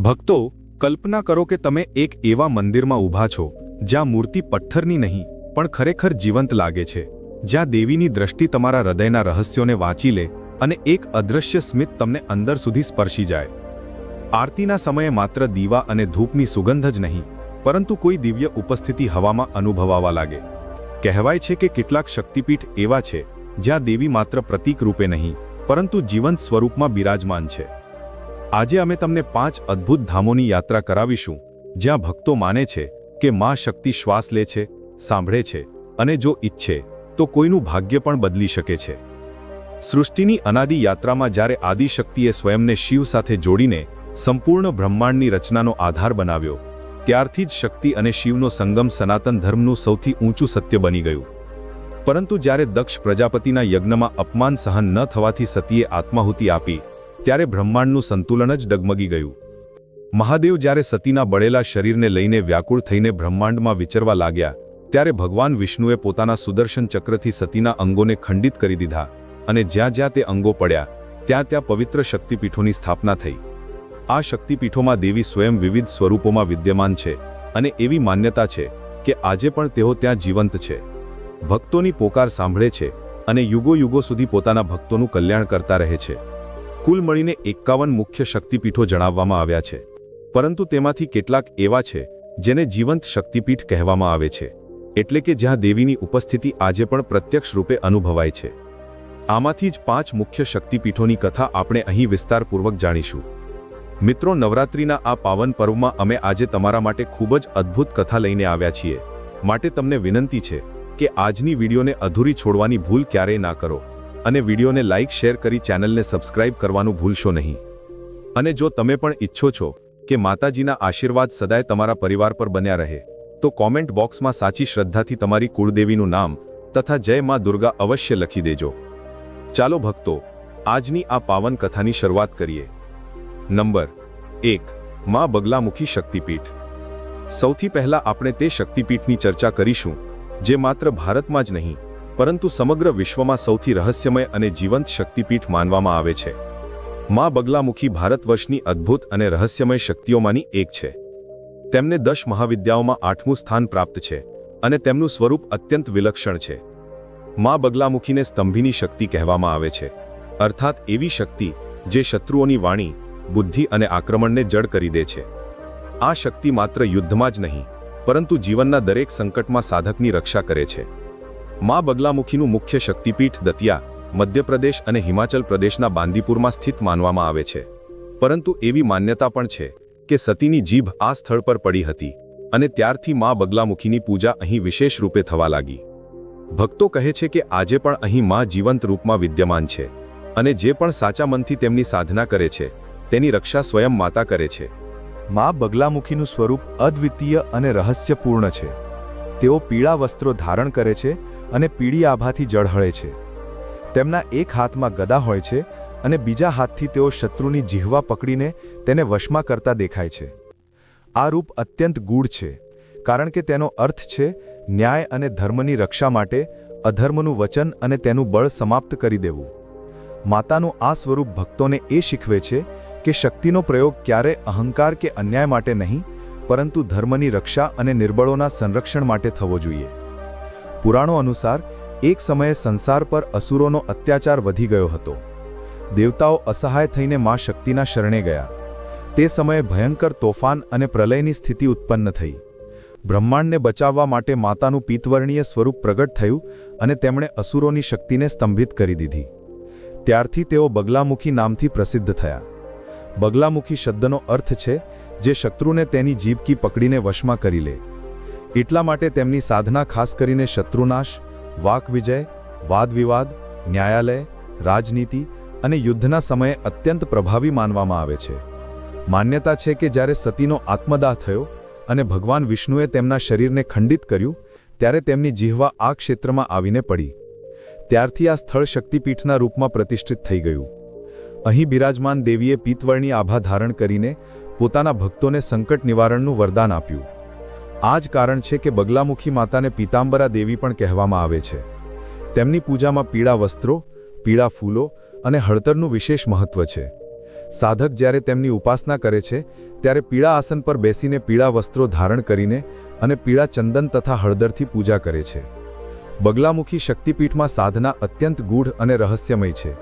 ભક્તો, કલ્પના કરો કે તમે એક એવા મંદિરમાં ઊભા છો જ્યાં મૂર્તિ પથ્થરની નહીં પણ ખરેખર જીવંત લાગે છે, જ્યાં દેવીની દ્રષ્ટિ તમારા હૃદયના રહસ્યોને વાંચી લે અને એક અદૃશ્ય સ્મિત તમને અંદર સુધી સ્પર્શી જાય. આરતીના સમયે માત્ર દીવા અને ધૂપની સુગંધ જ નહીં, પરંતુ કોઈ દિવ્ય ઉપસ્થિતિ હવામાં અનુભવાવા લાગે. કહેવાય છે કે કેટલાક શક્તિપીઠ એવા છે જ્યાં દેવી માત્ર પ્રતીક રૂપે નહીં પરંતુ જીવંત સ્વરૂપમાં બિરાજમાન છે. આજે અમે તમને 5 અદ્ભુત ધામોની યાત્રા કરાવીશું જ્યાં ભક્તો માને છે કે માં શક્તિ શ્વાસ લે છે, સાંભળે છે અને જો ઈચ્છે તો કોઈનું ભાગ્ય પણ બદલી શકે છે. સૃષ્ટિની અનાદિ યાત્રામાં જ્યારે આદિશક્તિએ સ્વયંને શિવ સાથે જોડીને સંપૂર્ણ બ્રહ્માંડની રચનાનો આધાર બનાવ્યો, ત્યારથી જ શક્તિ અને શિવનો સંગમ સનાતન ધર્મનું સૌથી ઊંચું સત્ય બની ગયું. પરંતુ જ્યારે દક્ષ પ્રજાપતિના યજ્ઞમાં અપમાન સહન ન થવાથી સતીએ આત્માહુતિ આપી, ત્યારે બ્રહ્માંડનું સંતુલન જ ડગમગી ગયું. મહાદેવ જ્યારે સતીના બળેલા શરીરને લઈને વ્યાકુળ થઈને બ્રહ્માંડમાં વિચરવા લાગ્યા, ત્યારે ભગવાન વિષ્ણુએ પોતાના સુદર્શન ચક્રથી સતીના અંગોને ખંડિત કરી દીધા અને જ્યાં જ્યાં તે અંગો પડ્યા ત્યાં ત્યાં પવિત્ર શક્તિપીઠોની સ્થાપના થઈ. આ શક્તિપીઠોમાં દેવી સ્વયં વિવિધ સ્વરૂપોમાં વિદ્યમાન છે અને એવી માન્યતા છે કે આજે પણ તેઓ ત્યાં જીવંત છે, ભક્તોની પોકાર સાંભળે છે અને યુગો યુગો સુધી પોતાના ભક્તોનું કલ્યાણ કરતા રહે છે. કુલ મળીને 51 મુખ્ય શક્તિપીઠો જણાવવામાં આવ્યા છે, પરંતુ તેમાંથી કેટલાક એવા છે જેને જીવંત શક્તિપીઠ કહેવામાં આવે છે, એટલે કે જ્યાં દેવીની ઉપસ્થિતિ આજે પણ પ્રત્યક્ષ રૂપે અનુભવાય છે. આમાંથી જ 5 મુખ્ય શક્તિપીઠોની કથા આપણે અહીં વિસ્તારપૂર્વક જાણીશું. મિત્રો, નવરાત્રિના આ પાવન પર્વમાં અમે આજે તમારા માટે ખૂબ જ અદ્ભુત કથા લઈને આવ્યા છીએ, માટે તમને વિનંતી છે કે આજની વિડીયોને અધૂરી છોડવાની ભૂલ ક્યારેય ના કરો અને વિડીયોને લાઇક શેર કરી ચેનલને સબસ્ક્રાઇબ કરવાનું ભૂલશો નહીં. અને જો તમે પણ ઈચ્છો છો કે માતાજીના આશીર્વાદ સદાય તમારા પરિવાર પર બન્યા રહે, તો કોમેન્ટ બોક્સમાં સાચી શ્રદ્ધાથી તમારી કુળદેવીનું નામ તથા જય માં દુર્ગા અવશ્ય લખી દેજો. ચાલો ભક્તો, આજની આ પાવન કથાની શરૂઆત કરીએ. નંબર 1, માં બગલામુખી શક્તિપીઠ. સૌથી પહેલા આપણે તે શક્તિપીઠની ચર્ચા કરીશું જે માત્ર ભારતમાં જ નહીં પરંતુ સમગ્ર વિશ્વમાં સૌથી રહસ્યમય અને જીવંત શક્તિપીઠ માનવામાં આવે છે. માં બગલામુખી ભારતવર્ષની અદ્ભુત અને રહસ્યમય શક્તિઓમાંની એક છે. તેમને 10 મહાવિદ્યાઓમાં 8મું સ્થાન પ્રાપ્ત છે અને તેમનું સ્વરૂપ અત્યંત વિલક્ષણ છે. માં બગલામુખીને સ્તંભીની શક્તિ કહેવામાં આવે છે, અર્થાત એવી શક્તિ જે શત્રુઓની વાણી, બુદ્ધિ અને આક્રમણને જડ કરી દે છે. આ શક્તિ માત્ર યુદ્ધમાં જ નહીં પરંતુ જીવનના દરેક સંકટમાં સાધકની રક્ષા કરે છે. માં બગલામુખીનું મુખ્ય શક્તિપીઠ દતિયા, મધ્યપ્રદેશ અને હિમાચલ પ્રદેશના બાંદીપુરમાં સ્થિત માનવામાં આવે છે. પરંતુ એવી માન્યતા પણ છે કે સતીની જીભ આ સ્થળ પર પડી હતી અને ત્યારથી માં બગલામુખીની પૂજા અહીં વિશેષ રૂપે થવા લાગી. ભક્તો કહે છે કે આજે પણ અહીં માં જીવંત રૂપમાં વિદ્યમાન છે અને જે પણ સાચા મનથી તેમની સાધના કરે છે તેની રક્ષા સ્વયં માતા કરે છે. માં બગલામુખીનું સ્વરૂપ અદ્વિતીય અને રહસ્યપૂર્ણ છે. તેઓ પીળા વસ્ત્રો ધારણ કરે છે અને પીળી આભાથી ઝળહળે છે. તેમના એક હાથમાં ગદા હોય છે અને બીજા હાથથી તેઓ શત્રુની જીહવા પકડીને તેને વશમાં કરતા દેખાય છે. આ રૂપ અત્યંત ગૂઢ છે કારણ કે તેનો અર્થ છે ન્યાય અને ધર્મની રક્ષા માટે અધર્મનું વચન અને તેનું બળ સમાપ્ત કરી દેવું. માતાનું આ સ્વરૂપ ભક્તોને એ શીખવે છે કે શક્તિનો પ્રયોગ ક્યારે અહંકાર કે અન્યાય માટે નહીં પરંતુ ધર્મની રક્ષા અને નિર્બળોના સંરક્ષણ માટે થવો જોઈએ. પુરાણો અનુસાર એક સમયે સંસાર પર અસુરોનો અત્યાચાર વધી ગયો હતો. દેવતાઓ અસહાય થઈને માં શક્તિના શરણે ગયા. તે સમયે ભયંકર તોફાન અને પ્રલયની સ્થિતિ ઉત્પન્ન થઈ. બ્રહ્માંડને બચાવવા માટે માતાનું પીતવર્ણીય સ્વરૂપ પ્રગટ થયું અને તેમણે અસુરોની શક્તિને સ્તંભિત કરી દીધી. ત્યારથી તેઓ બગલામુખી નામથી પ્રસિદ્ધ થયા. બગલામુખી શબ્દનો અર્થ છે જે શત્રુને તેની જીભકી પકડીને વશમાં કરી લે. એટલા માટે તેમની સાધના ખાસ કરીને શત્રુનાશ, વાકવિજય, વાદવિવાદ, ન્યાયાલય, રાજનીતિ અને યુદ્ધના સમયે અત્યંત પ્રભાવી માનવામાં આવે છે. માન્યતા છે કે જ્યારે સતીનો આત્મદાહ થયો અને ભગવાન વિષ્ણુએ તેમના શરીરને ખંડિત કર્યું ત્યારે તેમની જીહવા આ ક્ષેત્રમાં આવીને પડી. ત્યારથી આ સ્થળ શક્તિપીઠના રૂપમાં પ્રતિષ્ઠિત થઈ ગયું. અહીં બિરાજમાન દેવીએ પીતવર્ણી આભા ધારણ કરીને પોતાના ભક્તોને સંકટ નિવારણનું વરદાન આપ્યું. આ જ કારણ છે કે બગલામુખી માતાને પીતાંબરા દેવી પણ કહેવામાં આવે છે. તેમની પૂજામાં પીળા વસ્ત્રો, પીળા ફૂલો અને હળતરનું વિશેષ મહત્વ છે. સાધક જ્યારે તેમની ઉપાસના કરે છે ત્યારે પીળા આસન પર બેસીને પીળા વસ્ત્રો ધારણ કરીને અને પીળા ચંદન તથા હળદરથી પૂજા કરે છે. બગલામુખી શક્તિપીઠમાં સાધના અત્યંત ગૂઢ અને રહસ્યમય છે.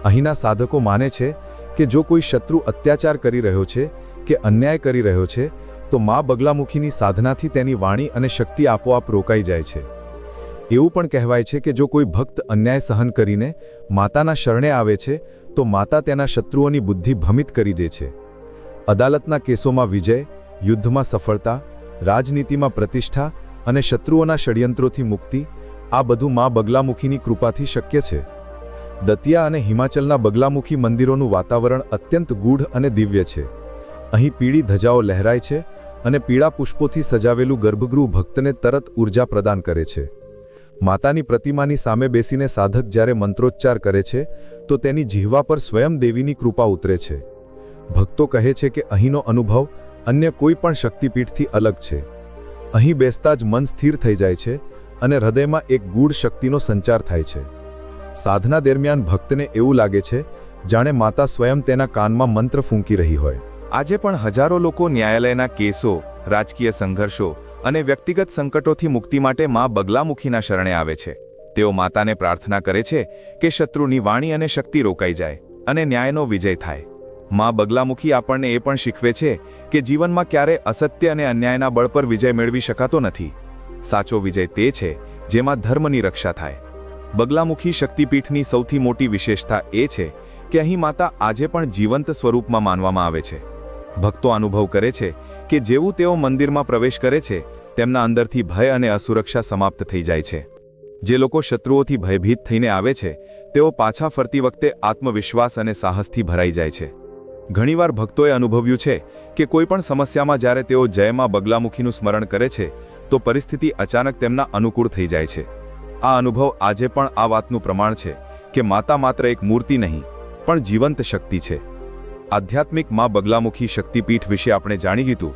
અહીંના સાધકો માને છે કે જો કોઈ શત્રુ અત્યાચાર કરી રહ્યો છે કે અન્યાય કરી રહ્યો છે તો મા બગલામુખીની સાધનાથી તેની વાણી અને શક્તિ આપોઆપ રોકાઈ જાય છે. એવું પણ કહેવાય છે કે જો કોઈ ભક્ત અન્યાય સહન કરીને માતાના શરણે આવે છે તો માતા તેના શત્રુઓની બુદ્ધિ ભમિત કરી દે છે. અદાલતના કેસોમાં વિજય, યુદ્ધમાં સફળતા, રાજનીતિમાં પ્રતિષ્ઠા અને શત્રુઓના ષડયંત્રોથી મુક્તિ, આ બધું મા બગલામુખીની કૃપાથી શક્ય છે. દતિયા અને હિમાચલના બગલામુખી મંદિરોનું વાતાવરણ અત્યંત ગૂઢ અને દિવ્ય છે. અહીં પીળી ધજાઓ લહેરાય છે અને પીળા પુષ્પોથી સજાવેલું ગર્ભગૃહ ભક્તને તરત ઊર્જા પ્રદાન કરે છે. માતાની પ્રતિમાની સામે બેસીને સાધક જ્યારે મંત્રોચ્ચાર કરે છે તો તેની જીહવા પર સ્વયં દેવીની કૃપા ઉતરે છે. ભક્તો કહે છે કે અહીંનો અનુભવ અન્ય કોઈ પણ શક્તિપીઠથી અલગ છે. અહીં બેસતા જ મન સ્થિર થઈ જાય છે અને હૃદયમાં એક ગૂઢ શક્તિનો સંચાર થાય છે. સાધના દરમિયાન ભક્તને એવું લાગે છે જાણે માતા સ્વયં તેના કાનમાં મંત્ર ફૂંકી રહી હોય. આજે પણ હજારો લોકો ન્યાયાલયના કેસો, રાજકીય સંઘર્ષો અને વ્યક્તિગત સંકટોથી મુક્તિ માટે મા બગલામુખીના શરણે આવે છે. તેઓ માતાને પ્રાર્થના કરે છે કે શત્રુની વાણી અને શક્તિ રોકાઈ જાય અને ન્યાયનો વિજય થાય. મા બગલામુખી આપણને એ પણ શીખવે છે કે જીવનમાં ક્યારે અસત્ય અને અન્યાયના બળ પર વિજય મેળવી શકાતો નથી. સાચો વિજય તે છે જેમાં ધર્મની રક્ષા થાય. બગલામુખી શક્તિપીઠની સૌથી મોટી વિશેષતા એ છે કે અહીં માતા આજે પણ જીવંત સ્વરૂપમાં માનવામાં આવે છે. ભક્તો અનુભવ કરે છે કે જેવું તેઓ મંદિરમાં પ્રવેશ કરે છે તેમના અંદરથી ભય અને અસુરક્ષા સમાપ્ત થઈ જાય છે. જે લોકો શત્રુઓથી ભયભીત થઈને આવે છે તેઓ પાછા ફરતી વખતે આત્મવિશ્વાસ અને સાહસથી ભરાઈ જાય છે. ઘણીવાર ભક્તોએ અનુભવ્યું છે કે કોઈપણ સમસ્યામાં જ્યારે તેઓ જયમાં બગલામુખીનું સ્મરણ કરે છે તો પરિસ્થિતિ અચાનક તેમના અનુકૂળ થઈ જાય છે. આ અનુભવ આજે પણ આ વાતનું પ્રમાણ છે કે માતા માત્ર એક મૂર્તિ નહીં પણ જીવંત શક્તિ છે. આધ્યાત્મિક મા બગલામુખી શક્તિપીઠ વિશે આપણે જાણી લીધું.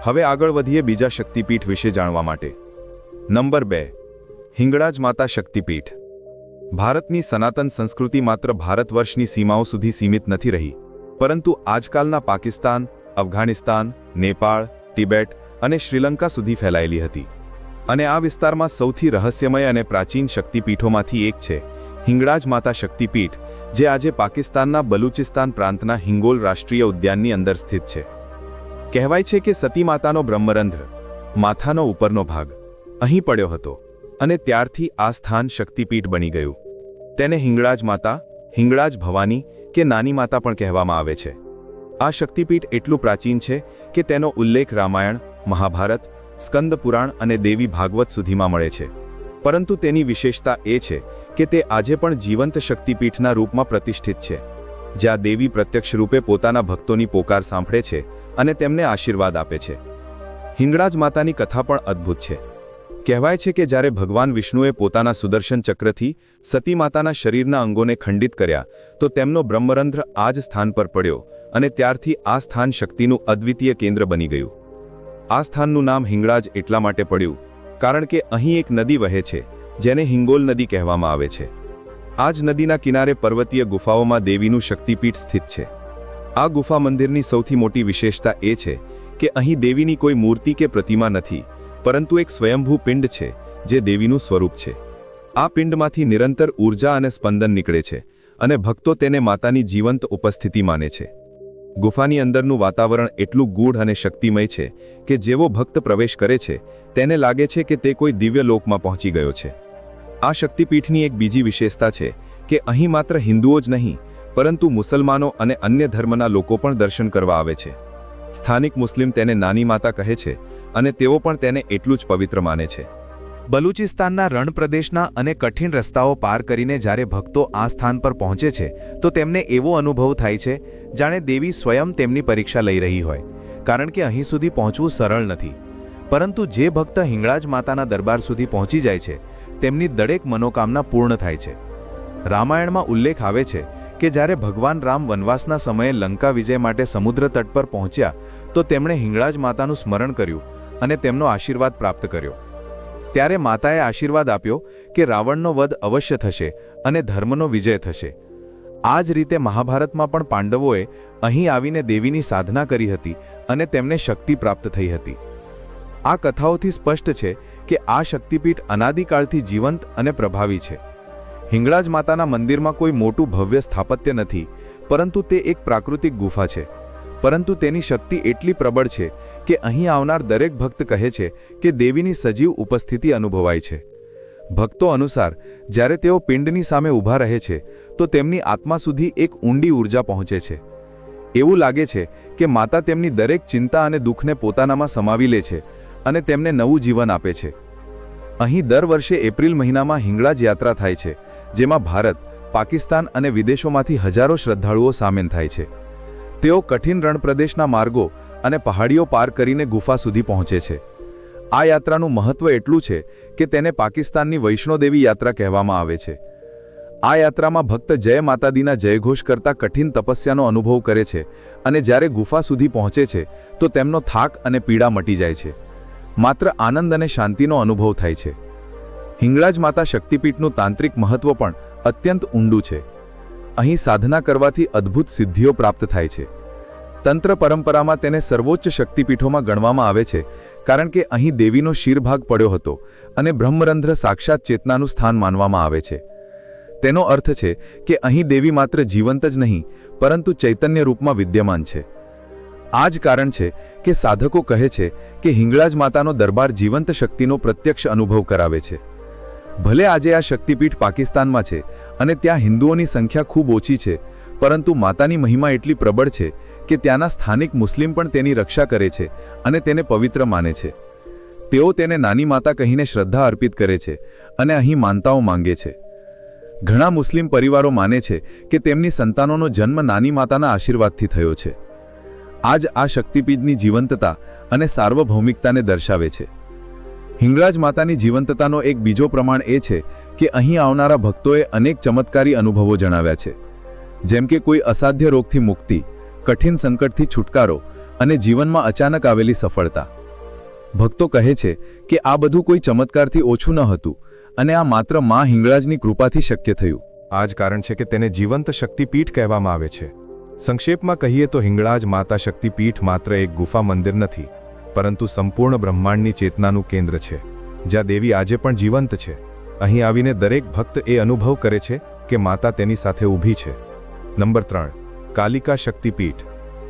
હવે આગળ વધીએ બીજા શક્તિપીઠ વિશે જાણવા માટે. નંબર 2, હિંગળાજ માતા શક્તિપીઠ. ભારતની સનાતન સંસ્કૃતિ માત્ર ભારતવર્ષની સીમાઓ સુધી સીમિત નથી રહી, પરંતુ આજકાલના પાકિસ્તાન, અફઘાનિસ્તાન, નેપાળ, તિબેટ અને શ્રીલંકા સુધી ફેલાયેલી હતી. અને આ વિસ્તારમાં સૌથી રહસ્યમય અને પ્રાચીન શક્તિપીઠોમાંથી એક છે હિંગળાજ માતા શક્તિપીઠ, જે આજે પાકિસ્તાનના બલુચિસ્તાન પ્રાંતના હિંગોલ રાષ્ટ્રીય ઉદ્યાનની અંદર સ્થિત છે. કહેવાય છે કે સતી માતાનો બ્રહ્મરંધ્ર, માથાનો ઉપરનો ભાગ, અહીં પડ્યો હતો અને ત્યારથી આ સ્થાન શક્તિપીઠ બની ગયું. તેને હિંગળાજ માતા, હિંગળાજ ભવાની કે નાની માતા પણ કહેવામાં આવે છે. આ શક્તિપીઠ એટલું પ્રાચીન છે કે તેનો ઉલ્લેખ રામાયણ, મહાભારત, સ્કંદ પુરાણ અને દેવી ભાગવત સુધીમાં મળે છે. પરંતુ તેની વિશેષતા એ છે કે તે આજે પણ જીવંત શક્તિપીઠના રૂપમાં પ્રતિષ્ઠિત છે, જ્યાં દેવી પ્રત્યક્ષ રૂપે પોતાના ભક્તોની પોકાર સાંભળે છે અને તેમને આશીર્વાદ આપે છે. હિંગળાજ માતાની કથા પણ અદ્ભુત છે. કહેવાય છે કે જ્યારે ભગવાન વિષ્ણુએ પોતાના સુદર્શન ચક્રથી સતી માતાના શરીરના અંગોને ખંડિત કર્યા તો તેમનો બ્રહ્મરંધ્ર આ જ સ્થાન પર પડ્યો અને ત્યારથી આ સ્થાન શક્તિનું અદ્વિતીય કેન્દ્ર બની ગયું. આ સ્થાનનું નામ હિંગળાજ એટલા માટે પડ્યું કારણ કે અહીં એક નદી વહે છે જેને હિંગોલ નદી કહેવામાં આવે છે. આ જ નદીના કિનારે પર્વતીય ગુફાઓમાં દેવીનું શક્તિપીઠ સ્થિત છે. આ ગુફા મંદિરની સૌથી મોટી વિશેષતા એ છે કે અહીં દેવીની કોઈ મૂર્તિ કે પ્રતિમા નથી, પરંતુ એક સ્વયંભૂ પિંડ છે જે દેવીનું સ્વરૂપ છે. આ પિંડમાંથી નિરંતર ઊર્જા અને સ્પંદન નીકળે છે અને ભક્તો તેને માતાની જીવંત ઉપસ્થિતિ માને છે. ગુફાની અંદરનું વાતાવરણ એટલું ગૂઢ અને શક્તિમય છે કે જેવો ભક્ત પ્રવેશ કરે છે તેને લાગે છે કે તે કોઈ દિવ્ય લોકમાં પહોંચી ગયો છે. આ શક્તિપીઠની એક બીજી વિશેષતા છે કે અહીં માત્ર હિન્દુઓ જ નહીં પરંતુ મુસલમાનો અને અન્ય ધર્મના લોકો પણ દર્શન કરવા આવે છે. સ્થાનિક મુસ્લિમ તેને નાની માતા કહે છે અને તેઓ પણ તેને એટલું જ પવિત્ર માને છે. બલુચિસ્તાનના રણ પ્રદેશના અને કઠિન રસ્તાઓ પાર કરીને જ્યારે ભક્તો આ સ્થાન પર પહોંચે છે તો તેમને એવો અનુભવ થાય છે જાણે દેવી સ્વયં તેમની પરીક્ષા લઈ રહી હોય, કારણ કે અહીં સુધી પહોંચવું સરળ નથી. પરંતુ જે ભક્ત હિંગળાજ માતાના દરબાર સુધી પહોંચી જાય છે તેમની દરેક મનોકામના પૂર્ણ થાય છે. રામાયણમાં ઉલ્લેખ આવે છે કે જ્યારે ભગવાન રામ વનવાસના સમયે લંકા વિજય માટે સમુદ્ર તટ પર પહોંચ્યા તો તેમણે હિંગળાજ માતાનું સ્મરણ કર્યું અને તેમનો આશીર્વાદ પ્રાપ્ત કર્યો. ત્યારે માતાએ આશીર્વાદ આપ્યો કે રાવણનો વધ અવશ્ય થશે અને ધર્મનો વિજય થશે. આ જ રીતે મહાભારતમાં પણ પાંડવોએ અહીં આવીને દેવીની સાધના કરી હતી અને તેમને શક્તિ પ્રાપ્ત થઈ હતી. આ કથાઓથી સ્પષ્ટ છે કે આ શક્તિપીઠ અનાદિકાળથી જીવંત અને પ્રભાવી છે. હિંગળાજ માતાના મંદિરમાં કોઈ મોટું ભવ્ય સ્થાપત્ય નથી, પરંતુ તે એક પ્રાકૃતિક ગુફા છે. પરંતુ તેની શક્તિ એટલી પ્રબળ છે કે અહીં આવનાર દરેક ભક્ત કહે છે કે દેવીની સજીવ ઉપસ્થિતિ અનુભવાય છે. ભક્તો અનુસાર જ્યારે તેઓ પિંડની સામે ઊભા રહે છે તો તેમની આત્મા સુધી એક ઊંડી ઊર્જા પહોંચે છે. એવું લાગે છે કે માતા તેમની દરેક ચિંતા અને દુઃખને પોતાનામાં સમાવી લે છે અને તેમને નવું જીવન આપે છે. અહીં દર વર્ષે એપ્રિલ મહિનામાં હિંગળાજ યાત્રા થાય છે, જેમાં ભારત, પાકિસ્તાન અને વિદેશોમાંથી હજારો શ્રદ્ધાળુઓ સામેલ થાય છે. તેઓ કઠિન રણપ્રદેશના માર્ગો અને પહાડીઓ પાર કરીને ગુફા સુધી પહોંચે છે. આ યાત્રાનું મહત્વ એટલું છે કે તેને પાકિસ્તાનની વૈષ્ણોદેવી યાત્રા કહેવામાં આવે છે. આ યાત્રામાં ભક્ત જય માતાદીના જયઘોષ કરતા કઠિન તપસ્યાનો અનુભવ કરે છે અને જ્યારે ગુફા સુધી પહોંચે છે તો તેમનો થાક અને પીડા મટી જાય છે. માત્ર આનંદ અને શાંતિનો અનુભવ થાય છે. હિંગળાજ માતા શક્તિપીઠનું તાંત્રિક મહત્વ પણ અત્યંત ઊંડું છે. અહીં સાધના કરવાથી અદ્ભુત સિદ્ધિઓ પ્રાપ્ત થાય છે. તંત્ર પરંપરામાં તેને સર્વોચ્ચ શક્તિપીઠોમાં ગણવામાં આવે છે, કારણ કે અહીં દેવીનો શિરભાગ પડ્યો હતો અને બ્રહ્મરંધ્ર સાક્ષાત ચેતનાનું સ્થાન માનવામાં આવે છે. તેનો અર્થ છે કે અહીં દેવી માત્ર જીવંત જ નહીં, પરંતુ ચૈતન્ય રૂપમાં વિદ્યમાન છે. આ જ કારણ છે કે સાધકો કહે છે કે હિંગળાજ માતાનો દરબાર જીવંત શક્તિનો પ્રત્યક્ષ અનુભવ કરાવે છે. ભલે આજે આ શક્તિપીઠ પાકિસ્તાનમાં છે અને ત્યાં હિન્દુઓની સંખ્યા ખૂબ ઓછી છે, પરંતુ માતાની મહિમા એટલી પ્રબળ છે કે ત્યાંના સ્થાનિક મુસ્લિમ પણ તેની રક્ષા કરે છે અને તેને પવિત્ર માને છે. તેઓ તેને નાની માતા કહીને શ્રદ્ધા અર્પિત કરે છે અને અહીં માનતાઓ માંગે છે. ઘણા મુસ્લિમ પરિવારો માને છે કે તેમની સંતાનોનો જન્મ નાની માતાના આશીર્વાદથી થયો છે. આજ આ શક્તિપીઠની જીવંતતા અને સાર્વભૌમિકતાને દર્શાવે છે. હિંગળાજ માતાની જીવંતતાનો એક બીજો પ્રમાણ એ છે કે અહીં આવનારા ભક્તોએ અનેક ચમત્કારી અનુભવો જણાવ્યા છે, જેમ કે કોઈ અસાધ્ય રોગથી મુક્તિ, કઠિન સંકટથી છુટકારો અને જીવનમાં અચાનક આવેલી સફળતા. ભક્તો કહે છે કે આ બધું કોઈ ચમત્કારથી ઓછું ન હતું અને આ માત્ર માં હિંગળાજની કૃપાથી શક્ય થયું. આ જ કારણ છે કે તેને જીવંત શક્તિપીઠ કહેવામાં આવે છે. સંક્ષેપમાં કહીએ તો હિંગળાજ માતા શક્તિપીઠ માત્ર એક ગુફા મંદિર નથી, પરંતુ સંપૂર્ણ બ્રહ્માંડની ચેતનાનું કેન્દ્ર છે, જ્યાં દેવી આજે પણ જીવંત છે. અહીં આવીને દરેક ભક્ત એ અનુભવ કરે છે કે માતા તેની સાથે ઊભી છે. નંબર 3, કાલિકા શક્તિપીઠ.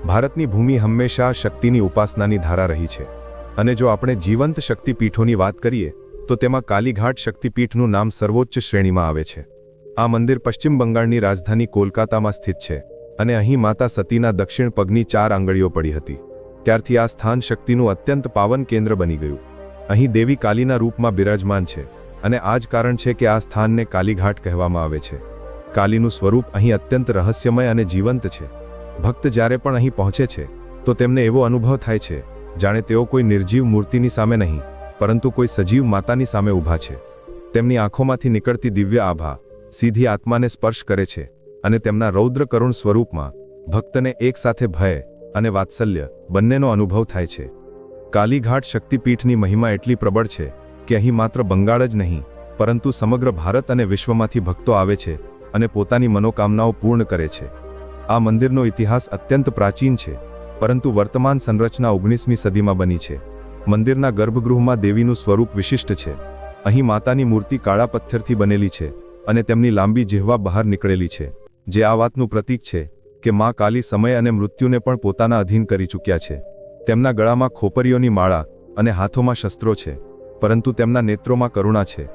ભારતની ભૂમિ હંમેશા શક્તિની ઉપાસનાની ધારા રહી છે, અને જો આપણે જીવંત શક્તિપીઠોની વાત કરીએ તો તેમાં કાલીઘાટ શક્તિપીઠનું નામ સર્વોચ્ચ શ્રેણીમાં આવે છે. આ મંદિર પશ્ચિમ બંગાળની રાજધાની કોલકાતામાં સ્થિત છે અને અહીં માતા સતીના દક્ષિણ પગની 4 આંગળીઓ પડી હતી. ત્યારથી આ સ્થાન શક્તિનું અત્યંત પાવન કેન્દ્ર બની ગયું. અહીં દેવી કાલીના રૂપમાં બિરાજમાન છે અને આ જ કારણ છે કે આ સ્થાનને કાલીઘાટ કહેવામાં આવે છે. કાલીનું સ્વરૂપ અહીં અત્યંત રહસ્યમય અને જીવંત છે. ભક્ત જ્યારે પણ અહીં પહોંચે છે તો તેમને એવો અનુભવ થાય છે જાણે તેઓ કોઈ નિર્જીવ મૂર્તિની સામે નહીં, પરંતુ કોઈ સજીવ માતાની સામે ઊભા છે. તેમની આંખોમાંથી નીકળતી દિવ્ય આભા સીધી આત્માને સ્પર્શ કરે છે અને તેમના રૌદ્ર કરુણ સ્વરૂપમાં ભક્તને એકસાથે ભય અને વાત્સલ્ય બંનેનો અનુભવ થાય છે. કાલીઘાટ શક્તિપીઠની મહિમા એટલી પ્રબળ છે કે અહીં માત્ર બંગાળ જ નહીં, પરંતુ સમગ્ર ભારત અને વિશ્વમાંથી ભક્તો આવે છે અને પોતાની મનોકામનાઓ પૂર્ણ કરે છે. આ મંદિરનો ઇતિહાસ અત્યંત પ્રાચીન છે, પરંતુ વર્તમાન સંરચના 19મી સદીમાં બની છે. મંદિરના ગર્ભગૃહમાં દેવીનું સ્વરૂપ વિશિષ્ટ છે. અહીં માતાની મૂર્તિ કાળા પથ્થરથી બનેલી છે અને તેમની લાંબી જીહવા બહાર નીકળેલી છે, જે આ વાતનું પ્રતીક છે કે માં કાલી સમય અને મૃત્યુને પણ પોતાના અધીન કરી ચૂક્યા છે. તેમના ગળામાં ખોપરીઓની માળા અને હાથોમાં શસ્ત્રો છે, પરંતુ તેમના નેત્રોમાં કરુણા છે.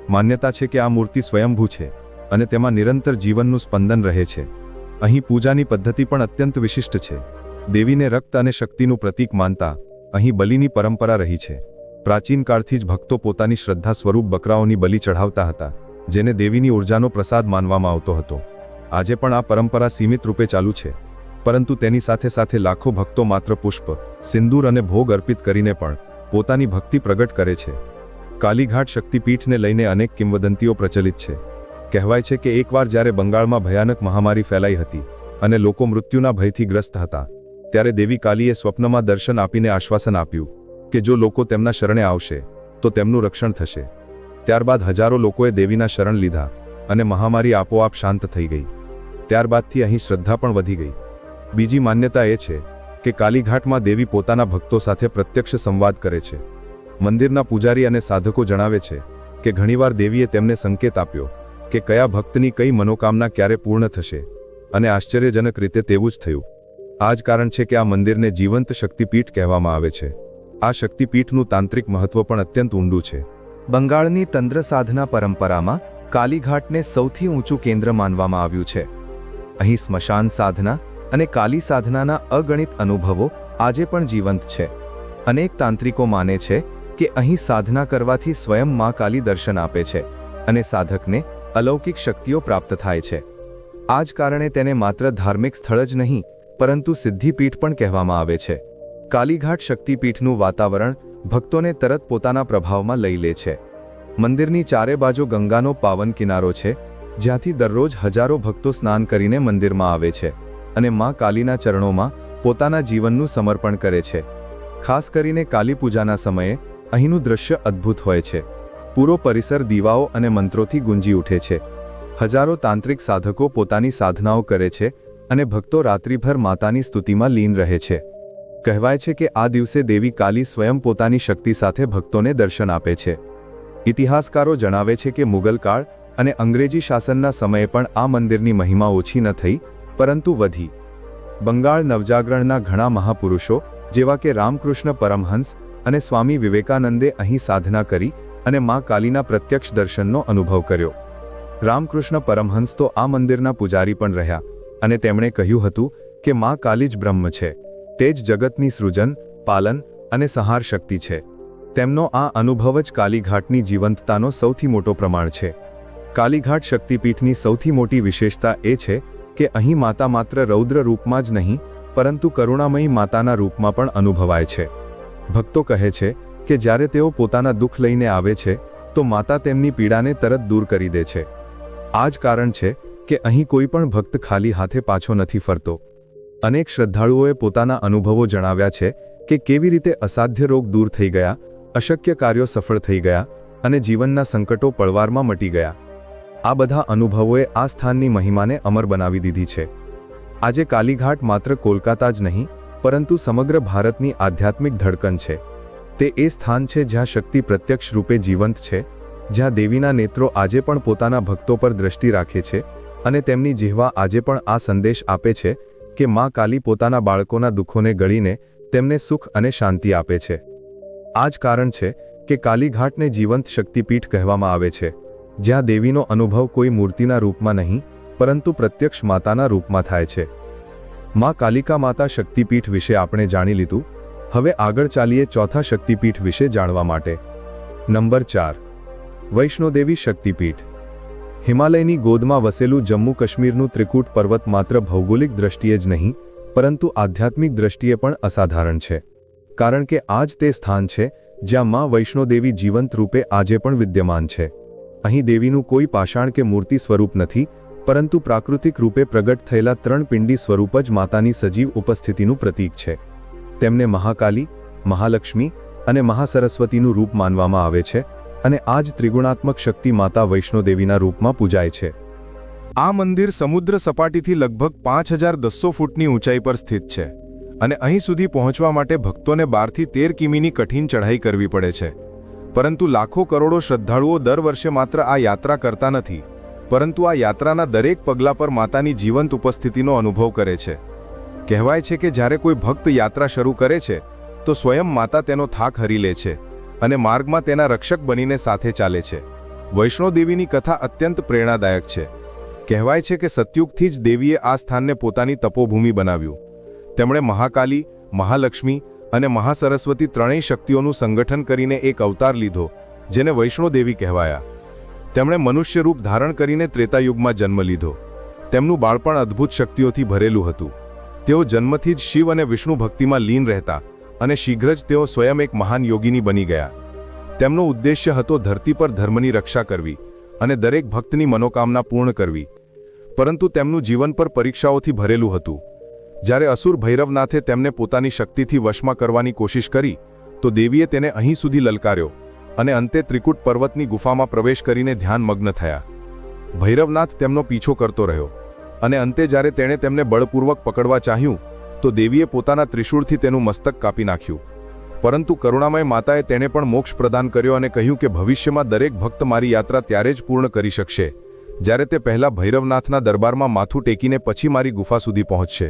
માન્યતા છે કે આ મૂર્તિ સ્વયંભૂ છે અને તેમાં નિરંતર જીવનનું સ્પંદન રહે છે. અહીં પૂજાની પદ્ધતિ પણ અત્યંત વિશિષ્ટ છે. દેવીને રક્ત અને શક્તિનું પ્રતીક માનતા અહીં બલિની પરંપરા રહી છે. પ્રાચીન કાળથી જ ભક્તો પોતાની શ્રદ્ધા સ્વરૂપ બકરાઓની બલિ ચઢાવતા હતા, જેને દેવીની ઉર્જાનો પ્રસાદ માનવામાં આવતો હતો. આજે પણ આ પરંપરા સીમિત રૂપે ચાલુ છે, પરંતુ તેની સાથે સાથે લાખો ભક્તો માત્ર પુષ્પ, સિંદૂર અને ભોગ અર્પિત કરીને પણ પોતાની ભક્તિ પ્રગટ કરે છે. કાલીઘાટ શક્તિપીઠને લઈને અનેક કિંવદંતીઓ પ્રચલિત છે. કહેવાય છે કે એકવાર જ્યારે બંગાળમાં ભયાનક મહામારી ફેલાઈ હતી અને લોકો મૃત્યુના ભયથી ગ્રસ્ત હતા, ત્યારે દેવી કાલીએ સ્વપ્નમાં દર્શન આપીને આશ્વાસન આપ્યું કે જો લોકો તેમના શરણે આવશે તો તેમનું રક્ષણ થશે. ત્યારબાદ હજારો લોકોએ દેવીના શરણ લીધા અને મહામારી આપોઆપ શાંત થઈ ગઈ. ત્યારબાદથી અહીં શ્રદ્ધા પણ વધી ગઈ. બીજી માન્યતા એ છે કે કાલીઘાટમાં દેવી પોતાના ભક્તો સાથે પ્રત્યક્ષ સંવાદ કરે છે. મંદિરના પૂજારી અને સાધકો જણાવે છે કે ઘણીવાર દેવીએ તેમને સંકેત આપ્યો કે કયા ભક્તની કઈ મનોકામના ક્યારે પૂર્ણ થશે, અને આશ્ચર્યજનક રીતે તેવું જ થયું. આ જ કારણ છે કે આ મંદિરને જીવંત શક્તિપીઠ કહેવામાં આવે છે. આ શક્તિપીઠનું તાંત્રિક મહત્વ પણ અત્યંત ઊંડું છે. બંગાળની તંત્ર સાધના પરંપરામાં કાલીઘાટને સૌથી ઊંચું કેન્દ્ર માનવામાં આવ્યું છે. અહીં સ્મશાન સાધના અને કાલી સાધનાના અગણિત અનુભવો આજે પણ જીવંત છે. અનેક તાંત્રિકો માને છે કે અહીં સાધના કરવાથી સ્વયં માં કાલી દર્શન આપે છે અને સાધકને અલૌકિક શક્તિઓ પ્રાપ્ત થાય છે. આ જ કારણે તેને માત્ર ધાર્મિક સ્થળ જ નહીં પરંતુ સિદ્ધિપીઠ પણ કહેવામાં આવે છે. કાલીઘાટ શક્તિપીઠનું વાતાવરણ ભક્તોને તરત પોતાના પ્રભાવમાં લઈ લે છે. મંદિરની ચારે બાજુ ગંગાનો પાવન કિનારો છે, જ્યાંથી દરરોજ હજારો ભક્તો સ્નાન કરીને મંદિરમાં આવે છે અને માં કાલીના ચરણોમાં પોતાના જીવનનું સમર્પણ કરે છે. ખાસ કરીને કાલી પૂજાના સમયે અહીંનું દૃશ્ય અદ્ભુત હોય છે. પૂરો પરિસર દીવાઓ અને મંત્રોથી ગુંજી ઉઠે છે. હજારો તાંત્રિક સાધકો પોતાની સાધનાઓ કરે છે અને ભક્તો રાત્રિભર માતાની સ્તુતિમાં લીન રહે છે. કહેવાય છે કે આ દિવસે દેવી કાલી સ્વયં પોતાની શક્તિ સાથે ભક્તોને દર્શન આપે છે. ઇતિહાસકારો જણાવે છે કે મુગલ કાળ અને અંગ્રેજી શાસનના સમયે પણ આ મંદિરની મહિમા ઓછી ન થઈ પરંતુ વધી. બંગાળ નવજાગરણના ઘણા મહાપુરુષો જેવા કે રામકૃષ્ણ પરમહંસ અને સ્વામી વિવેકાનંદે અહીં સાધના કરી અને માં કાલીના પ્રત્યક્ષ દર્શનનો અનુભવ કર્યો. રામકૃષ્ણ પરમહંસ તો આ મંદિરના પૂજારી પણ રહ્યા અને તેમણે કહ્યું હતું કે માં કાલી જ બ્રહ્મ છે, તે જ જગતની સૃજન, પાલન અને સંહાર શક્તિ છે. તેમનો આ અનુભવ જ કાલીઘાટની જીવંતતાનો સૌથી મોટો પ્રમાણ છે. કાલીઘાટ શક્તિપીઠની સૌથી મોટી વિશેષતા એ છે કે અહીં માતા માત્ર રૌદ્ર રૂપમાં જ નહીં પરંતુ કરુણામયી માતાના રૂપમાં પણ અનુભવાય છે. ભક્તો કહે છે કે જ્યારે તેઓ પોતાના દુઃખ લઈને આવે છે તો માતા તેમની પીડાને તરત દૂર કરી દે છે. આ જ કારણ છે કે અહીં કોઈ પણ ભક્ત ખાલી હાથે પાછો નથી ફરતો. અનેક શ્રદ્ધાળુઓએ પોતાના અનુભવો જણાવ્યા છે કે કેવી રીતે અસાધ્ય રોગ દૂર થઈ ગયા, અશક્ય કાર્યો સફળ થઈ ગયા અને જીવનના સંકટો પળવારમાં મટી ગયા. આ બધા અનુભવોએ આ સ્થાનની મહિમાને અમર બનાવી દીધી છે. આજે કાલીઘાટ માત્ર કોલકાતા જ નહીં પરંતુ સમગ્ર ભારતની આધ્યાત્મિક ધડકન છે. તે એ સ્થાન છે જ્યાં શક્તિ પ્રત્યક્ષ રૂપે જીવંત છે, જ્યાં દેવીના નેત્રો આજે પણ પોતાના ભક્તો પર દ્રષ્ટિ રાખે છે અને તેમની જીહવા આજે પણ આ સંદેશ આપે છે કે માં કાલી પોતાના બાળકોના દુઃખોને ગળીને તેમને સુખ અને શાંતિ આપે છે. આ જ કારણ છે કે કાલીઘાટને જીવંત શક્તિપીઠ કહેવામાં આવે છે, જ્યાં દેવીનો અનુભવ કોઈ મૂર્તિના રૂપમાં નહીં પરંતુ પ્રત્યક્ષ માતાના રૂપમાં થાય છે. માં કાલિકા માતા શક્તિપીઠ વિશે આપણે જાણી લીધું. હવે આગળ ચાલીએ ચોથા શક્તિપીઠ વિશે જાણવા માટે. નંબર 4, વૈષ્ણોદેવી શક્તિપીઠ. હિમાલયની ગોદમાં વસેલું જમ્મુ કાશ્મીરનું ત્રિકૂટ પર્વત માત્ર ભૌગોલિક દ્રષ્ટિએ જ નહીં પરંતુ આધ્યાત્મિક દ્રષ્ટિએ પણ અસાધારણ છે. કારણ કે આ જ તે સ્થાન છે જ્યાં માં વૈષ્ણોદેવી જીવંત રૂપે આજે પણ વિદ્યમાન છે. અહીં દેવીનું કોઈ પાષાણ કે મૂર્તિ સ્વરૂપ નથી પરંતુ પ્રાકૃતિક રૂપે પ્રગટ થયેલા 3 પિંડી સ્વરૂપ જ માતાની સજીવ ઉપસ્થિતિનું પ્રતીક છે. તેમને મહાકાલી, મહાલક્ષ્મી અને મહાસરસ્વતીનું રૂપ માનવામાં આવે છે અને આ જ ત્રિગુણાત્મક શક્તિ માતા વૈષ્ણોદેવીના રૂપમાં પૂજાય છે. આ મંદિર સમુદ્ર સપાટીથી લગભગ 5200 ફૂટની ઊંચાઈ પર સ્થિત છે અને અહીં સુધી પહોંચવા માટે ભક્તોને 12 થી 13 કિમીની કઠિન ચઢાઈ કરવી પડે છે. પરંતુ લાખો કરોડો શ્રદ્ધાળુઓ દર વર્ષે માત્ર આ યાત્રા કરતા નથી પરંતુ આ યાત્રાના દરેક પગલા પર માતાની જીવંત ઉપસ્થિતિનો અનુભવ કરે છે. કહેવાય છે કે જ્યારે કોઈ ભક્ત યાત્રા શરૂ કરે છે તો સ્વયં માતા તેનો થાક હરી લે છે અને માર્ગમાં તેના રક્ષક બનીને સાથે ચાલે છે. વૈષ્ણોદેવીની કથા અત્યંત પ્રેરણાદાયક છે. કહેવાય છે કે સતયુગથી જ દેવીએ આ સ્થાનને પોતાની તપોભૂમિ બનાવ્યું. તેમણે મહાકાલી, મહાલક્ષ્મી અને મહાસરસ્વતી ત્રણેય શક્તિઓનું સંગઠન કરીને એક અવતાર લીધો જેને વૈષ્ણોદેવી કહેવાયા. તેમણે મનુષ્ય રૂપ ધારણ કરીને ત્રેતાયુગમાં જન્મ લીધો. તેમનું બાળપણ અદ્ભુત શક્તિઓથી ભરેલું હતું. તેઓ જન્મથી જ શિવ અને વિષ્ણુ ભક્તિમાં લીન રહેતા અને શીઘ્ર જ તેઓ સ્વયં એક મહાન યોગીની બની ગયા. તેમનો ઉદ્દેશ્ય હતો ધરતી પર ધર્મની રક્ષા કરવી અને દરેક ભક્તની મનોકામના પૂર્ણ કરવી. પરંતુ તેમનું જીવન પર પરીક્ષાઓથી ભરેલું હતું. જ્યારે અસુર ભૈરવનાથે તેમને પોતાની શક્તિથી વશમાં કરવાની કોશિશ કરી તો દેવીએ તેને અહીં સુધી લલકાર્યો અને અંતે ત્રિકૂટ પર્વતની ગુફામાં પ્રવેશ કરીને ધ્યાનમગ્ન થયા. ભૈરવનાથ તેમનો પીછો કરતો રહ્યો અને અંતે જ્યારે તેણે તેમને બળપૂર્વક પકડવા ચાહ્યું તો દેવીએ પોતાના ત્રિશૂળથી તેનું મસ્તક કાપી નાખ્યું. પરંતુ કરુણામય માતાએ તેને પણ મોક્ષ પ્રદાન કર્યો અને કહ્યું કે ભવિષ્યમાં દરેક ભક્ત મારી યાત્રા ત્યારે જ પૂર્ણ કરી શકશે જ્યારે તે પહેલા ભૈરવનાથના દરબારમાં માથું ટેકીને પછી મારી ગુફા સુધી પહોંચશે.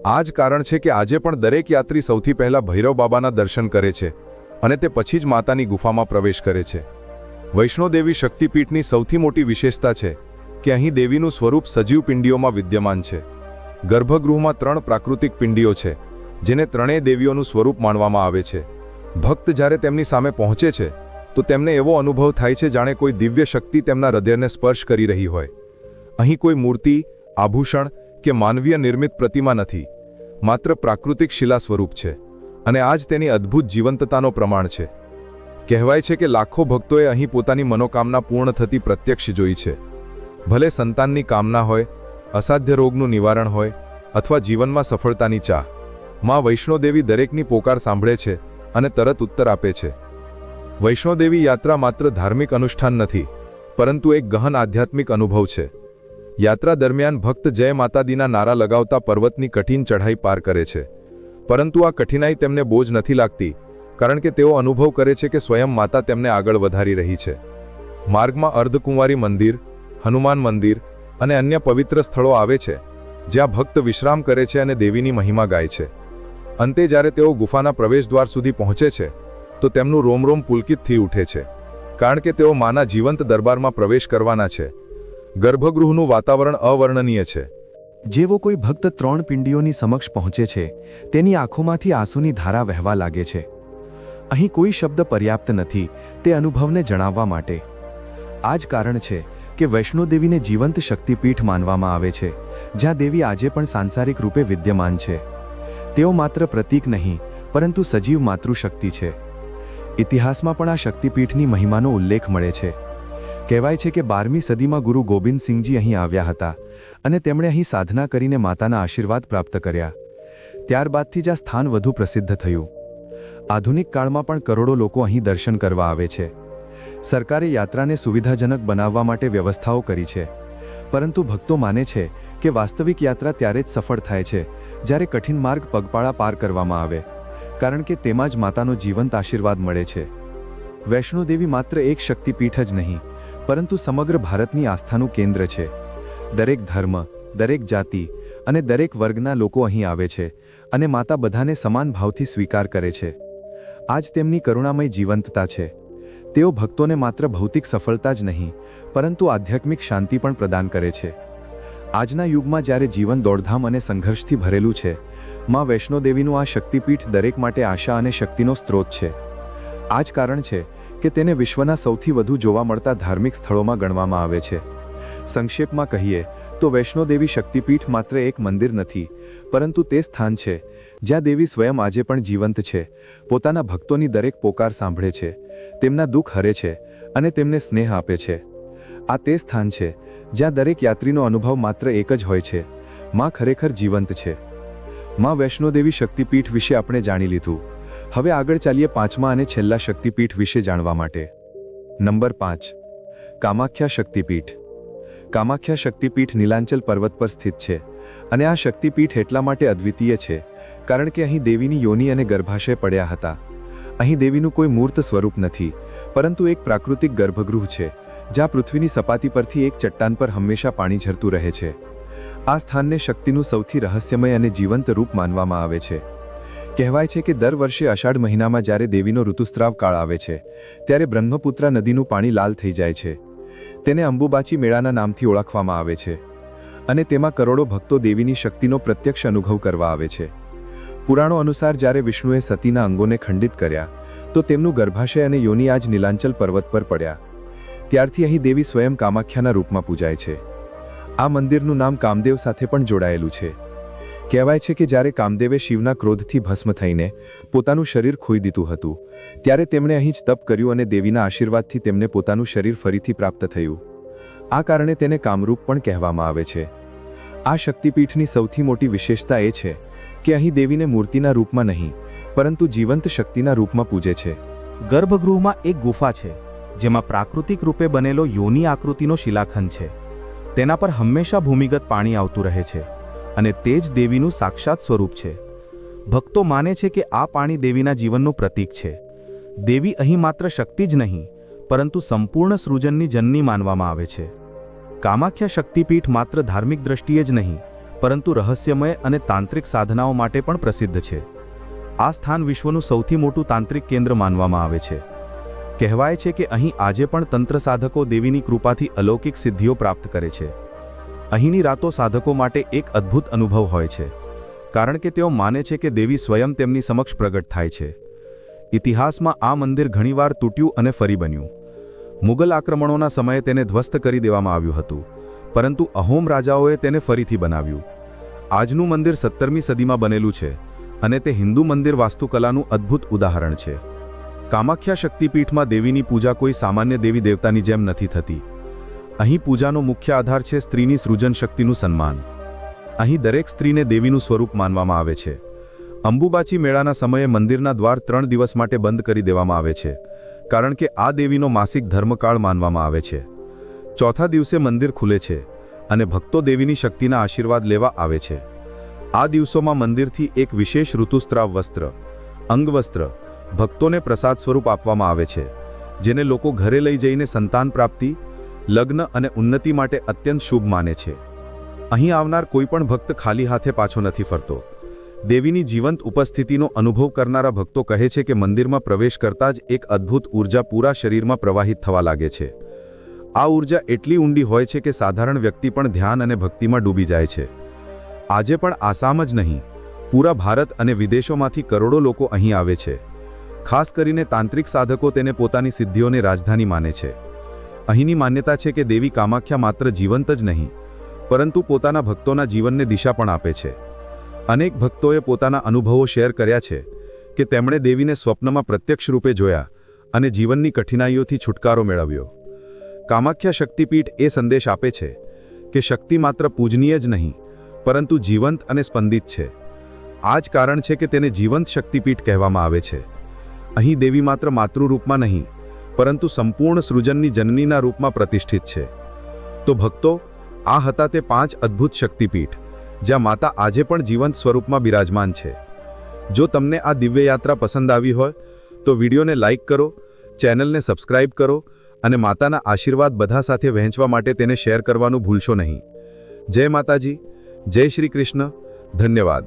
આ જ કારણ છે કે આજે પણ દરેક યાત્રી સૌથી પહેલા ભૈરવ બાબાના દર્શન કરે છે અને તે પછી જ માતાની ગુફામાં પ્રવેશ કરે છે. વૈષ્ણોદેવી શક્તિપીઠની સૌથી મોટી વિશેષતા છે કે અહીં દેવીનું સ્વરૂપ સજીવ પિંડીઓમાં વિદ્યમાન છે. ગર્ભગૃહમાં 3 પ્રાકૃતિક પિંડીઓ છે જેને ત્રણેય દેવીઓનું સ્વરૂપ માનવામાં આવે છે. ભક્ત જ્યારે તેમની સામે પહોંચે છે તો તેમને એવો અનુભવ થાય છે જાણે કોઈ દિવ્ય શક્તિ તેમના હૃદયને સ્પર્શ કરી રહી હોય. અહીં કોઈ મૂર્તિ, આભૂષણ કે માનવીય નિર્મિત પ્રતિમા નથી, માત્ર પ્રાકૃતિક શિલા સ્વરૂપ છે અને આ જ તેની અદ્ભુત જીવંતતાનો પ્રમાણ છે. કહેવાય છે કે લાખો ભક્તોએ અહીં પોતાની મનોકામના પૂર્ણ થતી પ્રત્યક્ષ જોઈ છે. ભલે સંતાનની કામના હોય, અસાધ્ય રોગનું નિવારણ હોય અથવા જીવનમાં સફળતાની ચાહ, માં વૈષ્ણોદેવી દરેકની પોકાર સાંભળે છે અને તરત ઉત્તર આપે છે. વૈષ્ણોદેવી યાત્રા માત્ર ધાર્મિક અનુષ્ઠાન નથી, પરંતુ એક ગહન આધ્યાત્મિક અનુભવ છે. યાત્રા દરમિયાન ભક્ત જય માતાદીના નારા લગાવતા પર્વતની કઠિન ચઢાઈ પાર કરે છે. પરંતુ આ કઠિનાઈ તેમને બોજ નથી લાગતી, કારણ કે તેઓ અનુભવ કરે છે કે સ્વયં માતા તેમને આગળ વધારી રહી છે. માર્ગમાં અર્ધકુંવારી મંદિર, હનુમાન મંદિર અને અન્ય પવિત્ર સ્થળો આવે છે જ્યાં ભક્ત વિશ્રામ કરે છે અને દેવીની મહિમા ગાય છે. અંતે જ્યારે તેઓ ગુફાના પ્રવેશદ્વાર સુધી પહોંચે છે તો તેમનું રોમરોમ પુલકિત થઈ ઉઠે છે, કારણ કે તેઓ માના જીવંત દરબારમાં પ્રવેશ કરવાના છે. ગર્ભગૃહનું વાતાવરણ અવર્ણનીય છે. જેવો કોઈ ભક્ત 3 પિંડીઓની સમક્ષ પહોંચે છે તેની આંખોમાંથી આંસુની ધારા વહેવા લાગે છે. અહીં કોઈ શબ્દ પર્યાપ્ત નથી તે અનુભવને જણાવવા માટે. આ જ કારણ છે કે વૈષ્ણોદેવીને જીવંત શક્તિપીઠ માનવામાં આવે છે, જ્યાં દેવી આજે પણ સાંસારિક રૂપે વિદ્યમાન છે. તેઓ માત્ર પ્રતીક નહીં, પરંતુ સજીવ માતૃશક્તિ છે. ઇતિહાસમાં પણ આ શક્તિપીઠની મહિમાનો ઉલ્લેખ મળે છે. કહેવાય છે કે 12મી સદીમાં ગુરુ ગોબિંદસિંહજી અહીં આવ્યા હતા અને તેમણે અહીં સાધના કરીને માતાના આશીર્વાદ પ્રાપ્ત કર્યા. ત્યારબાદથી જ આ સ્થાન વધુ પ્રસિદ્ધ થયું. આધુનિક કાળમાં પણ કરોડો લોકો અહીં દર્શન કરવા આવે છે. સરકારે યાત્રાને સુવિધાજનક બનાવવા માટે વ્યવસ્થાઓ કરી છે, પરંતુ ભક્તો માને છે કે વાસ્તવિક યાત્રા ત્યારે જ સફળ થાય છે જ્યારે કઠિન માર્ગ પગપાળા પાર કરવામાં આવે, કારણ કે તેમાં જ માતાનો જીવંત આશીર્વાદ મળે છે. વૈષ્ણોદેવી માત્ર એક શક્તિપીઠ જ નહીં, પરંતુ સમગ્ર ભારતની આસ્થાનું કેન્દ્ર છે. દરેક ધર્મ, દરેક જાતિ અને દરેક વર્ગના લોકો અહીં આવે છે અને માતા બધાને સમાન ભાવથી સ્વીકાર કરે છે. આ જ તેમની કરુણામય જીવંતતા છે. તેઓ ભક્તોને માત્ર ભૌતિક સફળતા જ નહીં, પરંતુ આધ્યાત્મિક શાંતિ પણ પ્રદાન કરે છે. આજના યુગમાં જ્યારે જીવન દોડધામ અને સંઘર્ષથી ભરેલું છે, માં વૈષ્ણોદેવીનું આ શક્તિપીઠ દરેક માટે આશા અને શક્તિનો સ્ત્રોત છે. આ જ કારણ છે કે તેને વિશ્વના સૌથી વધુ જોવા મળતા ધાર્મિક સ્થળોમાં ગણવામાં આવે છે. સંક્ષેપમાં કહીએ તો વૈષ્ણોદેવી શક્તિપીઠ માત્ર એક મંદિર નથી, પરંતુ તે સ્થાન છે જ્યાં દેવી સ્વયં આજે પણ જીવંત છે, પોતાના ભક્તોની દરેક પોકાર સાંભળે છે, તેમના દુઃખ હરે છે અને તેમને સ્નેહ આપે છે. આ તે સ્થાન છે જ્યાં દરેક યાત્રીનો અનુભવ માત્ર એક જ હોય છે: માં ખરેખર જીવંત છે. માં વૈષ્ણોદેવી શક્તિપીઠ વિશે આપણે જાણી લીધું. હવે આગળ ચાલીએ 5મા અને છેલ્લા શક્તિપીઠ વિશે જાણવા માટે. નંબર 5, કામાખ્યા શક્તિપીઠ. કામાખ્યા શક્તિપીઠ નીલાંચલ પર્વત પર સ્થિત છે અને આ શક્તિપીઠ એટલા માટે અદ્વિતીય છે કારણ કે અહીં દેવીની યોનિ અને ગર્ભાશય પડ્યા હતા. અહીં દેવીનું કોઈ મૂર્ત સ્વરૂપ નથી, પરંતુ એક પ્રાકૃતિક ગર્ભગૃહ છે જ્યાં પૃથ્વીની સપાટી પરથી એક ચટ્ટાન પર હંમેશા પાણી ઝરતું રહે છે. આ સ્થાનને શક્તિનું સૌથી રહસ્યમય અને જીવંત રૂપ માનવામાં આવે છે. કહેવાય છે કે દર વર્ષે અષાઢ મહિનામાં જ્યારે દેવીનો ઋતુસ્રાવ કાળ આવે છે ત્યારે બ્રહ્મપુત્રા નદીનું પાણી લાલ થઈ જાય છે. તેને અંબુબાચી મેળાના નામથી ઓળખવામાં આવે છે અને તેમાં કરોડો ભક્તો દેવીની શક્તિનો પ્રત્યક્ષ અનુભવ કરવા આવે છે. પુરાણો અનુસાર જ્યારે વિષ્ણુએ સતીના અંગોને ખંડિત કર્યા તો તેમનું ગર્ભાશય અને યોનિ આજ નીલાંચલ પર્વત પર પડ્યા. ત્યારથી અહીં દેવી સ્વયં કામાખ્યાના રૂપમાં પૂજાય છે. આ મંદિરનું નામ કામદેવ સાથે પણ જોડાયેલું છે. કહેવાય છે કે જ્યારે કામદેવે શિવના ક્રોધથી ભસ્મ થઈને પોતાનું શરીર ખોઈ દીધું હતું, ત્યારે તેમણે અહીં જ તપ કર્યું અને દેવીના આશીર્વાદથી તેમને પોતાનું શરીર ફરીથી પ્રાપ્ત થયું. આ કારણે તેને કામરૂપ પણ કહેવામાં આવે છે. આ શક્તિપીઠની સૌથી મોટી વિશેષતા એ છે કે અહીં દેવીને મૂર્તિના રૂપમાં નહીં, પરંતુ જીવંત શક્તિના રૂપમાં પૂજે છે. ગર્ભગૃહમાં એક ગુફા છે જેમાં પ્રાકૃતિક રૂપે બનેલો યોનિ આકૃતિનો શિલાખંડ છે. તેના પર હંમેશા ભૂમિગત પાણી આવતું રહે છે અને તે જ દેવીનું સાક્ષાત સ્વરૂપ છે. ભક્તો માને છે કે આ પાણી દેવીના જીવનનું પ્રતીક છે. દેવી અહીં માત્ર શક્તિ જ નહીં, પરંતુ સંપૂર્ણ સૃજનની જનની માનવામાં આવે છે. કામાખ્યા શક્તિપીઠ માત્ર ધાર્મિક દ્રષ્ટિએ જ નહીં, પરંતુ રહસ્યમય અને તાંત્રિક સાધનાઓ માટે પણ પ્રસિદ્ધ છે. આ સ્થાન વિશ્વનું સૌથી મોટું તાંત્રિક કેન્દ્ર માનવામાં આવે છે. કહેવાય છે કે અહીં આજે પણ તંત્ર સાધકો દેવીની કૃપાથી અલૌકિક સિદ્ધિઓ પ્રાપ્ત કરે છે. અહીંની રાતો સાધકો માટે એક અદ્ભુત અનુભવ હોય છે, કારણ કે તેઓ માને છે કે દેવી સ્વયં તેમની સમક્ષ પ્રગટ થાય છે. ઇતિહાસમાં આ મંદિર ઘણીવાર તૂટ્યું અને ફરી બન્યું. મુગલ આક્રમણોના સમયે તેને ધ્વસ્ત કરી દેવામાં આવ્યું હતું, પરંતુ અહોમ રાજાઓએ તેને ફરીથી બનાવ્યું. આજનું મંદિર 17મી સદીમાં બનેલું છે અને તે હિન્દુ મંદિર વાસ્તુકલાનું અદ્ભુત ઉદાહરણ છે. કામાખ્યા શક્તિપીઠમાં દેવીની પૂજા કોઈ સામાન્ય દેવી દેવતાની જેમ નથી થતી. અહીં પૂજાનો મુખ્ય આધાર છે સ્ત્રીની સૃજન શક્તિનું સન્માન. અહીં દરેક સ્ત્રીને દેવીનું સ્વરૂપ માનવામાં આવે છે. અંબુબાચી મેળાના સમયે મંદિરના દ્વાર 3 દિવસ માટે બંધ કરી દેવામાં આવે છે, કારણ કે આ દેવીનો માસિક ધર્મકાળ માનવામાં આવે છે. ચોથા દિવસે મંદિર ખુલે છે અને ભક્તો દેવીની શક્તિના આશીર્વાદ લેવા આવે છે. આ દિવસોમાં મંદિરથી એક વિશેષ ઋતુસ્ત્રાવ વસ્ત્ર, અંગવસ્ત્ર, ભક્તોને પ્રસાદ સ્વરૂપ આપવામાં આવે છે, જેને લોકો ઘરે લઈ જઈને સંતાન પ્રાપ્તિ, લગ્ન અને ઉન્નતિ માટે અત્યંત શુભ માને છે. અહીં આવનાર કોઈ પણ ભક્ત ખાલી હાથે પાછો નથી ફરતો. દેવીની જીવંત ઉપસ્થિતિનો અનુભવ કરનારા ભક્તો કહે છે કે મંદિરમાં પ્રવેશ કરતાં જ એક અદ્ભુત ઊર્જા પૂરા શરીરમાં પ્રવાહિત થવા લાગે છે. આ ઊર્જા એટલી ઊંડી હોય છે કે સાધારણ વ્યક્તિ પણ ધ્યાન અને ભક્તિમાં ડૂબી જાય છે. આજે પણ આસામ જ નહીં, પૂરા ભારત અને વિદેશોમાંથી કરોડો લોકો અહીં આવે છે. ખાસ કરીને તાંત્રિક સાધકો તેને પોતાની સિદ્ધિઓની રાજધાની માને છે. અહીંની માન્યતા છે કે દેવી કામાખ્યા માત્ર જીવંત જ નહીં, પરંતુ પોતાના ભક્તોના જીવનને દિશા પણ આપે છે. અનેક ભક્તોએ પોતાના અનુભવો શેર કર્યા છે કે તેમણે દેવીને સ્વપ્નમાં પ્રત્યક્ષ રૂપે જોયા અને જીવનની કઠિનાઈઓથી છુટકારો મેળવ્યો. કામાખ્યા શક્તિપીઠ એ સંદેશ આપે છે કે શક્તિ માત્ર પૂજનીય જ નહીં, પરંતુ જીવંત અને સ્પંદિત છે. આ જ કારણ છે કે તેને જીવંત શક્તિપીઠ કહેવામાં આવે છે. અહીં દેવી માત્ર માતૃરૂપમાં નહીં, પરંતુ સંપૂર્ણ સૃજનની જનનીના રૂપમાં પ્રતિષ્ઠિત છે. તો ભક્તો, આ હતા તે 5 અદ્ભુત શક્તિપીઠ જ્યાં માતા આજે પણ જીવંત સ્વરૂપમાં બિરાજમાન છે. જો તમને આ દિવ્ય યાત્રા પસંદ આવી હોય તો વિડીયોને લાઇક કરો, ચેનલને સબસ્ક્રાઇબ કરો અને માતાના આશીર્વાદ બધા સાથે વહેંચવા માટે તેને શેર કરવાનું ભૂલશો નહીં. જય માતાજી, જય શ્રી કૃષ્ણ, ધન્યવાદ.